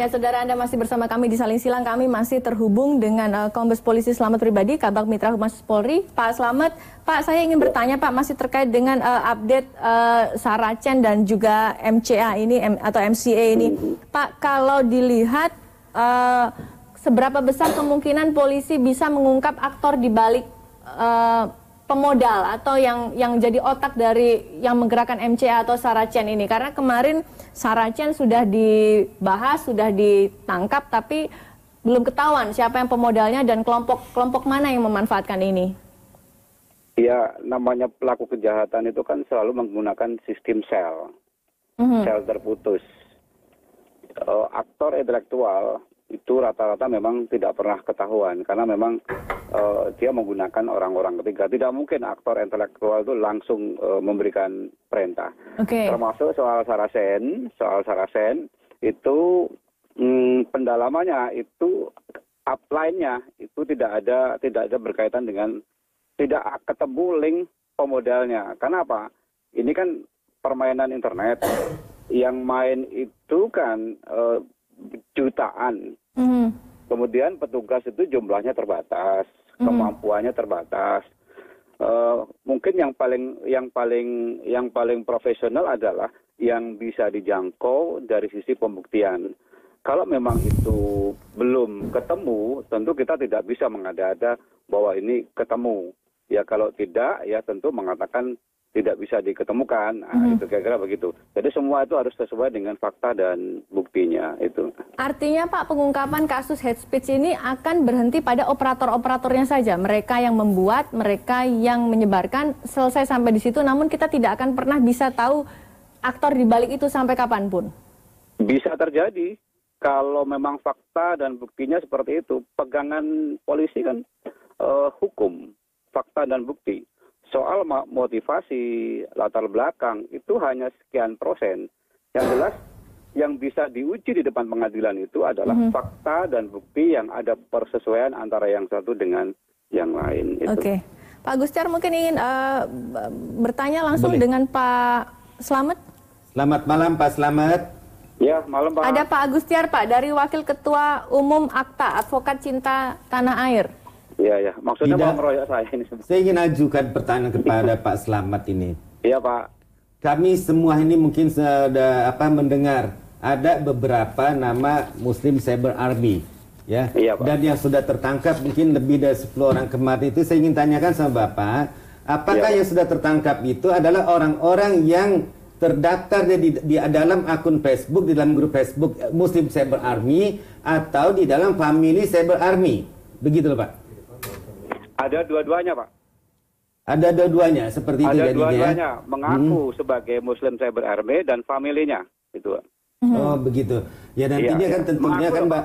Ya, saudara, Anda masih bersama kami di Saling Silang. Kami masih terhubung dengan Kombes Polisi Slamet Pribadi, Kabag Mitra Humas Polri. Pak Slamet, Pak, saya ingin bertanya, Pak, masih terkait dengan update Saracen dan juga MCA ini, atau MCA ini. Pak, kalau dilihat, seberapa besar kemungkinan polisi bisa mengungkap aktor di balik pemodal atau yang jadi otak dari yang menggerakkan MCA atau Saracen ini? Karena kemarin Saracen sudah dibahas, sudah ditangkap, tapi belum ketahuan siapa yang pemodalnya dan kelompok mana yang memanfaatkan ini. Ya, namanya pelaku kejahatan itu kan selalu menggunakan sistem sel, sel terputus. Aktor intelektual itu rata-rata memang tidak pernah ketahuan karena memang dia menggunakan orang-orang ketiga. Tidak mungkin aktor intelektual itu langsung memberikan perintah. Termasuk soal Saracen itu pendalamannya itu upline-nya itu tidak ada berkaitan dengan, tidak ketemu link pemodalnya. Kenapa? Ini kan permainan internet, yang main itu kan jutaan. Kemudian petugas itu jumlahnya terbatas, kemampuannya terbatas. Mungkin yang paling profesional adalah yang bisa dijangkau dari sisi pembuktian. Kalau memang itu belum ketemu, tentu kita tidak bisa mengada-ada bahwa ini ketemu. Ya kalau tidak, ya tentu mengatakan tidak bisa diketemukan. Nah, itu kira-kira begitu. Jadi semua itu harus sesuai dengan fakta dan buktinya itu. Artinya, Pak, pengungkapan kasus hate speech ini akan berhenti pada operator-operatornya saja. Mereka yang membuat, mereka yang menyebarkan, selesai sampai di situ. Namun kita tidak akan pernah bisa tahu aktor di balik itu sampai kapanpun. Bisa terjadi. Kalau memang fakta dan buktinya seperti itu, pegangan polisi kan hukum, fakta dan bukti. Soal motivasi, latar belakang, itu hanya sekian %. Yang jelas, yang bisa diuji di depan pengadilan itu adalah fakta dan bukti yang ada persesuaian antara yang satu dengan yang lain. Oke. Pak Agustiar mungkin ingin bertanya langsung dengan Pak Slamet. Selamat malam, Pak Slamet. Ya, malam, Pak. Ada Pak Agustiar, Pak, dari Wakil Ketua Umum AKTA, Advokat Cinta Tanah Air. Iya, maksudnya mau meroyok saya ini. Saya ingin ajukan pertanyaan kepada Pak Slamet ini. Iya, Pak. Kami semua ini mungkin sudah mendengar ada beberapa nama Muslim Cyber Army, ya. Iya, Pak. Dan yang sudah tertangkap mungkin lebih dari 10 orang kemarin itu. Saya ingin tanyakan sama Bapak, apakah yang sudah tertangkap itu adalah orang-orang yang terdaftar di dalam akun Facebook, di dalam grup Facebook Muslim Cyber Army, atau di dalam Family Cyber Army? Begitu loh, Pak. Ada dua-duanya, Pak. Ada dua-duanya, seperti itu jadinya. Ada dua-duanya, mengaku sebagai Muslim Cyber Army dan familinya, itu. Oh, begitu. Ya nantinya kan tentunya mengaku, kan, Mbak.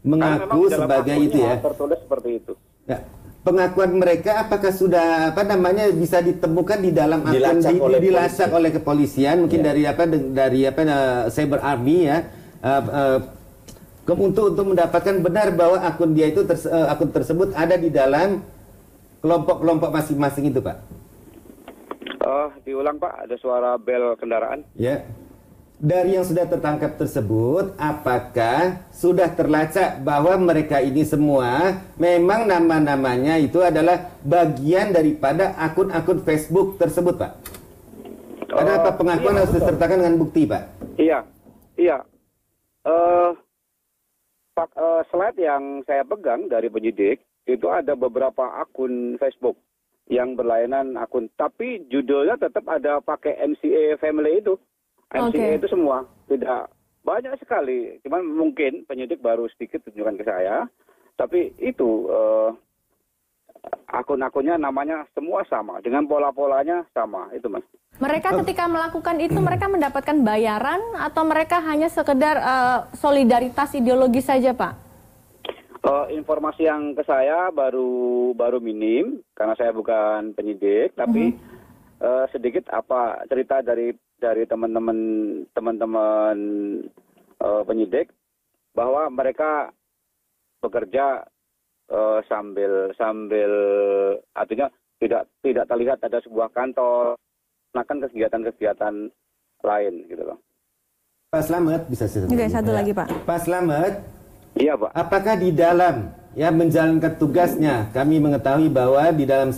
Mengaku sebagai itu ya. Tertulis seperti itu. Ya. Pengakuan mereka apakah sudah bisa ditemukan di dalam akun dilacak oleh kepolisian, mungkin dari Cyber Army ya. Untuk mendapatkan benar bahwa akun dia itu akun tersebut ada di dalam kelompok-kelompok masing-masing itu, Pak. Diulang, Pak, ada suara bel kendaraan. Ya. Dari yang sudah tertangkap tersebut, apakah sudah terlacak bahwa mereka ini semua memang nama-namanya itu adalah bagian daripada akun-akun Facebook tersebut, Pak? Karena pengakuan harus disertakan dengan bukti, Pak. Iya. Slide yang saya pegang dari penyidik itu ada beberapa akun Facebook yang berlainan akun, tapi judulnya tetap ada pakai MCA Family itu. MCA itu semua, tidak banyak sekali. Cuman mungkin penyidik baru sedikit tunjukkan ke saya, tapi itu akun-akunnya namanya semua sama, dengan pola-polanya sama, itu, Mas. Mereka ketika melakukan itu, mereka mendapatkan bayaran atau mereka hanya sekedar solidaritas ideologis saja, Pak? Informasi yang ke saya baru minim, karena saya bukan penyidik, tapi sedikit cerita dari teman-teman penyidik bahwa mereka bekerja sambil artinya tidak terlihat ada sebuah kantor, melakukan kegiatan-kegiatan lain gitu loh. Pak Slamet, bisa saya Oke, satu lagi Pak. Pak Slamet, Iya Pak. apakah di dalam menjalankan tugasnya, kami mengetahui bahwa di dalam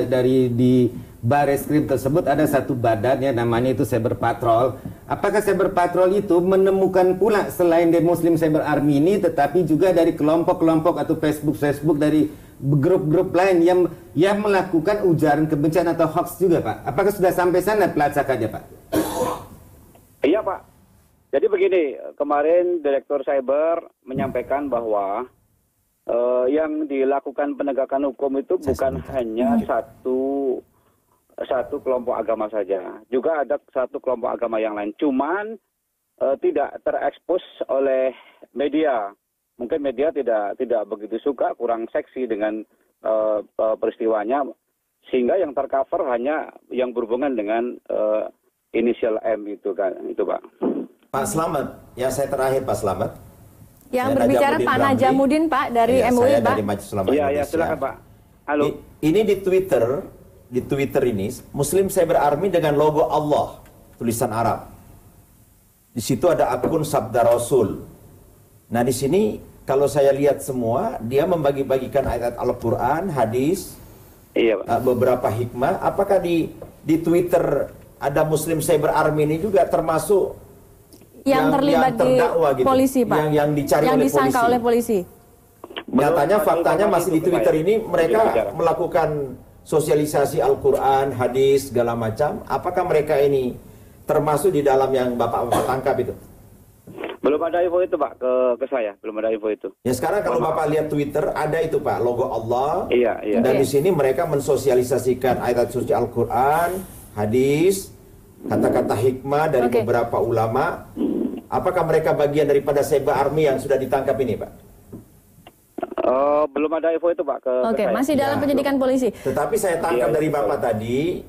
dari di Bareskrim tersebut ada satu badan namanya itu Cyber Patrol. Apakah Cyber Patrol itu menemukan pula selain dari Muslim Cyber Army ini, tetapi juga dari kelompok-kelompok atau Facebook dari grup-grup lain yang melakukan ujaran kebencian atau hoax juga, Pak? Apakah sudah sampai sana pelacakannya, Pak? Iya Pak. Jadi begini, kemarin Direktur Cyber menyampaikan bahwa yang dilakukan penegakan hukum itu bukan hanya satu kelompok agama saja, juga ada satu kelompok agama yang lain. Cuman tidak terekspos oleh media. Mungkin media tidak begitu suka, kurang seksi dengan peristiwanya, sehingga yang tercover hanya yang berhubungan dengan inisial M itu kan, itu Pak. Pak Slamet, yang saya terakhir Pak Slamet. Yang berbicara Pak Najamuddin Pak dari MUI, Pak. Dari Majelis Ulama Iya, Indonesia. ya, silakan Pak. Halo. Ini di Twitter ini Muslim Cyber Army dengan logo Allah, tulisan Arab. Di situ ada akun Sabda Rasul. Nah, di sini kalau saya lihat semua, dia membagi-bagikan ayat Al-Qur'an, hadis, Iya, Pak. beberapa hikmah. Apakah di Twitter ada Muslim Cyber Army ini juga termasuk yang terlibat di gitu, polisi, Pak. Yang dicari oleh disangka polisi. oleh polisi. Nyatanya faktanya masih di Twitter ini mereka bicara. melakukan sosialisasi Al-Quran, hadis, segala macam. Apakah mereka ini termasuk di dalam yang Bapak tangkap itu? Belum ada info itu Pak ke saya, belum ada info itu. Ya sekarang kalau Bapak lihat Twitter ada itu Pak, logo Allah. Iya, iya. Dan Oke. di sini mereka mensosialisasikan ayat suci Al-Quran, hadis, kata-kata hikmah dari Oke. beberapa ulama. Apakah mereka bagian daripada Cyber Army yang sudah ditangkap ini Pak? Belum ada info itu Pak ke Oke, saya. masih dalam Ya, penyidikan polisi. Tetapi saya tangkap Iya, dari betul. Bapak tadi,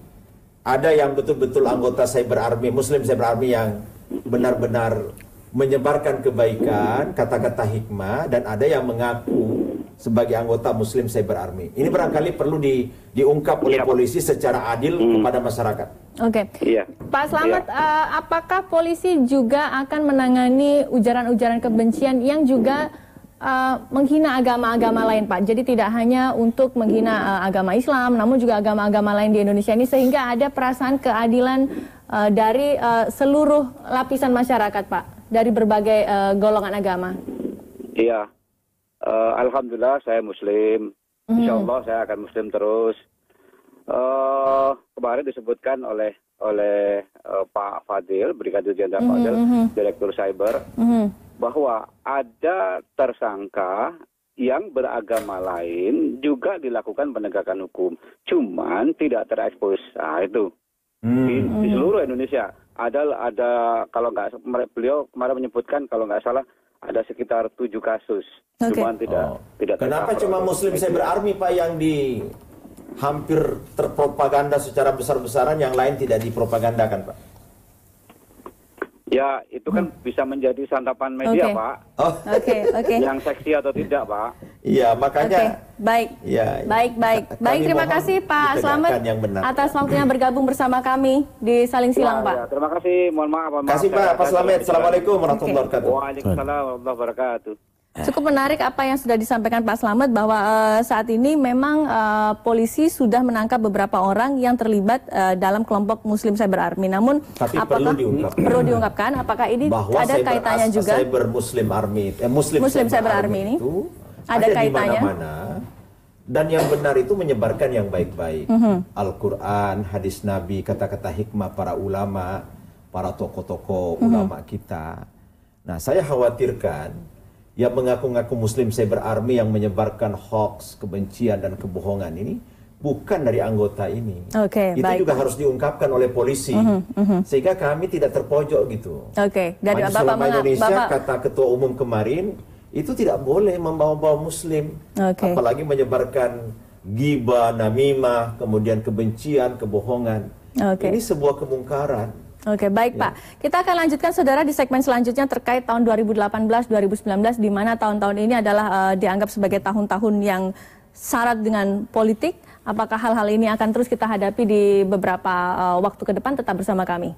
ada yang betul-betul anggota Cyber Army, Muslim Cyber Army yang benar-benar menyebarkan kebaikan, kata-kata hikmah, dan ada yang mengaku sebagai anggota Muslim Cyber Army. Ini barangkali perlu diungkap oleh Iya, Pak. polisi secara adil kepada masyarakat. Oke. Iya. Pak Slamet, apakah polisi juga akan menangani ujaran-ujaran kebencian yang juga menghina agama-agama lain, Pak? Jadi tidak hanya untuk menghina agama Islam, namun juga agama-agama lain di Indonesia ini, sehingga ada perasaan keadilan dari seluruh lapisan masyarakat, Pak, dari berbagai golongan agama. Iya. Alhamdulillah saya Muslim. Insya Allah saya akan Muslim terus. Kemarin disebutkan oleh Pak Fadil, Brigadir Jenderal Fadil, Direktur Cyber, bahwa ada tersangka yang beragama lain juga dilakukan penegakan hukum, cuman tidak terekspos. Nah, itu di seluruh Indonesia ada kalau nggak, beliau kemarin menyebutkan kalau nggak salah ada sekitar 7 kasus, Oke. cuman tidak. Kenapa tercover cuma oleh Muslim media. Cyber Army Pak yang hampir terpropaganda secara besar-besaran, yang lain tidak dipropagandakan Pak? Ya, itu kan bisa menjadi santapan media, Oke. Pak. Oh, Oke. Yang seksi atau tidak, Pak. iya Oke, makanya. baik. Ya, Baik. kami Terima mohon kasih Pak ditegakkan Slamet yang benar. atas waktunya bergabung bersama kami di Saling Silang, Ya, Pak. ya, terima kasih, mohon maaf. Kasih Pak Slamet. Assalamualaikum warahmatullahi wabarakatuh. Waalaikumsalam warahmatullahi wabarakatuh. Cukup menarik apa yang sudah disampaikan Pak Slamet, bahwa saat ini memang polisi sudah menangkap beberapa orang yang terlibat dalam kelompok Muslim Cyber Army. Namun Tapi perlu diungkapkan apakah ini bahwa ada kaitannya juga Cyber Muslim Army, Muslim Cyber Army ini itu ada di kaitannya. mana-mana, dan yang benar itu menyebarkan yang baik-baik. Al-Quran, hadis Nabi, kata-kata hikmah para ulama, para tokoh-tokoh ulama kita. Nah, saya khawatirkan yang mengaku-ngaku Muslim Cyber Army yang menyebarkan hoax, kebencian dan kebohongan ini bukan dari anggota ini. Oke, Itu baik. juga harus diungkapkan oleh polisi, sehingga kami tidak terpojok gitu. Oke, dari Majelis Bapak Ulama Indonesia, Bapak kata Ketua Umum kemarin, itu tidak boleh membawa-bawa Muslim, Oke. apalagi menyebarkan ghibah, namimah, kemudian kebencian, kebohongan. Oke. Ini sebuah kemungkaran. Oke, baik Pak. Kita akan lanjutkan saudara di segmen selanjutnya terkait tahun 2018-2019, di mana tahun-tahun ini adalah dianggap sebagai tahun-tahun yang syarat dengan politik. Apakah hal-hal ini akan terus kita hadapi di beberapa waktu ke depan? Tetap bersama kami.